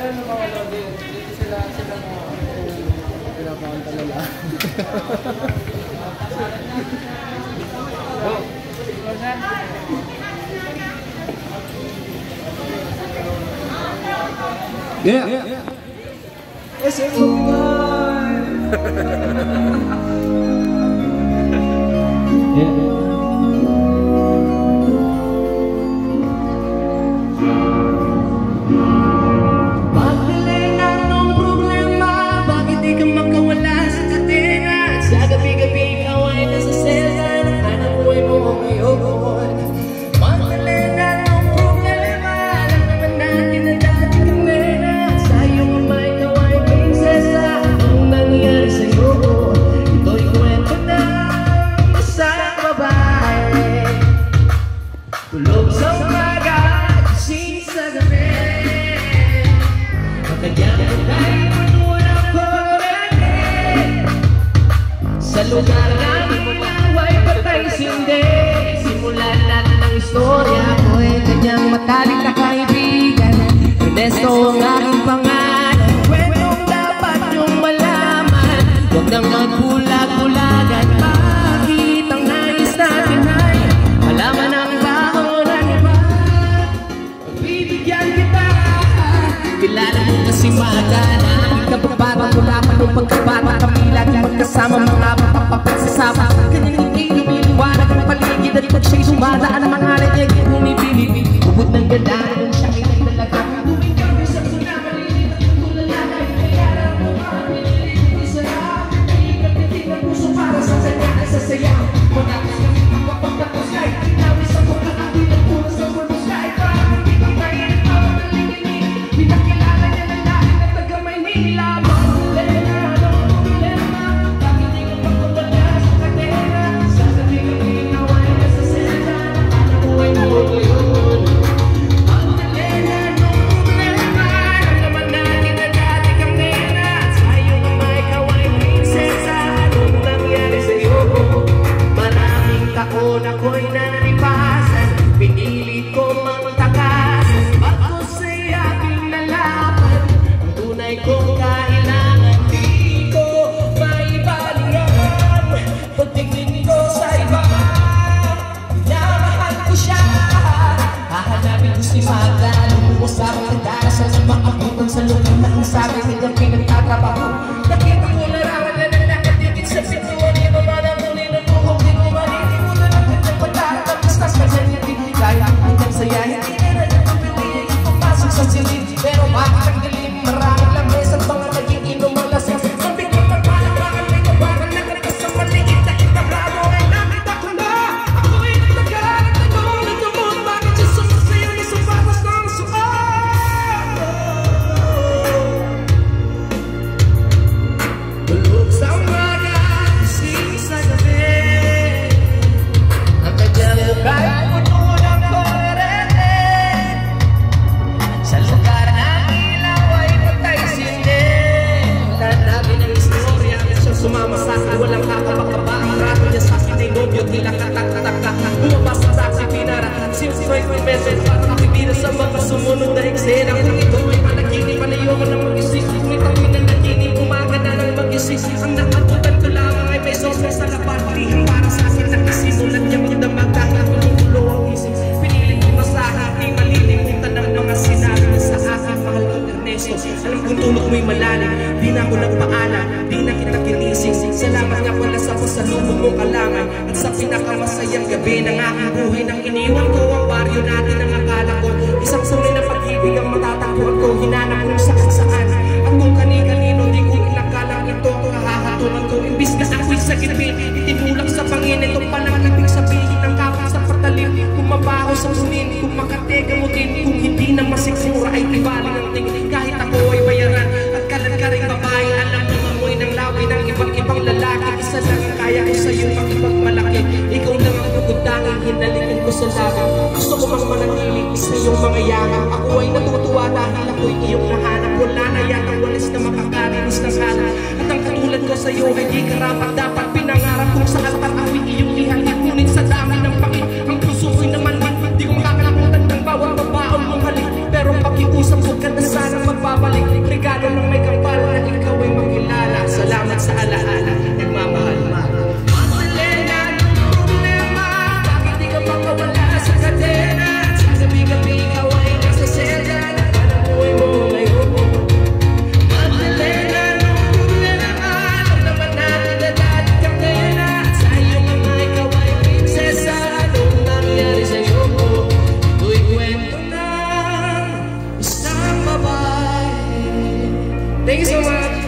Ayun naman ano, dito sila pinapakanta nila. Yeah. Yes, yeah. Tulog sa umaga, gising sa gabi. Kanyang ay puno ng korente. Sa lugar namin away patay sindi. Simulan natin ang istorya ko ay kanyang matalik na kaibigan. Ernesto ang aking pangalan. Kwentong dapat niyong malaman. Huwag nang magbulag-bulagan. Bakit ang nais natin ay malaman ang kilala mo kasi magana. Kababata mula pa nung pagkabata kami lagi magkasama mga papapagsasama. Kanyang hindi lumiliwanag ang paligid at pag siya'y sumadaan ang mga alay niya bumibili. Ubod ng ganda kung siya ay nagdalaga. Tuwing kami sa tuna malilit at tulala ay kaya lang mo mga pinililit. Isa na ikat-itik ng puso para sa kanya ay sasayaw. Mga kanyang kapagtapos ay tinawis sa mga atin at punas ng punos na ay parang hindi ka mainit pa magaliginig. Pinakilala niya na lahat na taga Maynila. Magdalena, anong problema? Bakit di ka pagpapala sa kadena? Sasabihin ka pinaway ka sa sena. Alam mo ay mo yun. Magdalena, anong problema? Alam naman natin na dati kang nena. Sa'yo naman ikaw ay prinsesa. Anong nangyari sa'yo? Maraming taon ako'y nananibasan. Pinilit ko magtakasan. Bago sa'y aking nalaman ang tunay kong kailangan. Di ko maibalingan pagtingin ko sa iba. Pinamahal ko siya. Hahanapin ko si Magda. Lumuusapang kadalasan sa mga abutan sa loob na ang sabi nilang pinagtatrabaho. Nakita ko larangan na nakatigit sa pintuan. Di ba na muli ng buhok? Di ko malilimutan ang kanyang pagdarang ang pistas ka dyan yung bigay. Hanggang saya hindi na nagpapili ipapasok sa silid. Pero bakit ang dilim? Maraming lames at mga naging inom ang lasing. Ang biglang magpalakpakan may kabakan na karkas sa maliit na itabrado. Ay nakita ko na ako'y nagtagal at nagawang nagdamot. Bakit siya sumasayo ni sumatas ng suot? Tulog sa umaga, gising sa gabi. Ang kanyang mukha ay puno ng korente. Sa lugar ng ilaw ay patay sindi. Tanabi ng istorya siyang sumama sa akin. Walang kakabakaba. Ang rato niya sa akin ay nobyo. Tila katak-katak. Bumaba sa taxi pinara. Since-strike may message. Parang akibira sa mga sumunod na eksena. Kung ito ay panaginip, panayoko na mag-isip. Ngunit ang pinanaginip, umaga na lang mag-isip. Ang nakatutan ko lamang ay may sauce sa lapat. Para sa akin nakasimulat niya magdamag. Dahil kumukulo ang isip. Piniling ko masaha. Di malilimutan ng mga sinabi na sa akin. Mahal ko Ernesto. Alam kong tulog mo'y malalim. Di na ako nagpaalam. Di na kita kinising. Salamat nga pala sa pasalubong mong kalamay. At sa pinakamasayang gabi ng aking buhay nang iniwan ko ang baryo natin ang akala ko. Isang sunay na pag-ibig ang matatakbuhan ko. Hinanap kung saan. At kung kani-kanino di ko inakalang ito ang hahatulan ko. Imbis na ako'y sa gilid, itinulak sa pangin. Ito palang ibig sabihin ng kapag sa patalim. Kung mabaho sa kunin, kung makatega mo din. Kung hindi na masikmura ay tibaling ang tingin. Kahit ako ay bayaran at kalan ka rin babae. Alam mo amoy ng lawi ng iba't ibang lalaki. Isa lang ang kaya ko sa'yo makipagmalaki. Ikaw lang ang pagkutangin, hinalikin ko sa labi. Gusto ko mang manatili, isa yung mga yakap. Ako ay natutuwa dahil ako'y iyong nahanap. Wala na yatang walis na makakarinis ng halat. At ang katulad ko sa'yo ay di karapat. Dapat pinangarap kung sa altar ako'y iyong lihalin. Ngunit sa dami ng pakit, ang puso ko'y naman. Di ko makakalakutan ng bawat babaon mong halik. Pero bakit mag-usap, huwag ka na sana magbabalik. Regalo ng may kapal na ikaw ay makilala. Salamat sa alaala, nagmamahal ma. Magdalena ng problema, bakit di ka makawala sa kadena? Sa gabi-gabi ikaw ay nasa selda, alam mo ay mo ngayon. Magdalena ng problema, alam naman natin na dati kang kena. Sa iyong mga ikaw ay prinsesa, anong nangyari sa'yo ko? Ito'y kwento ng isang babae. Thank you so much.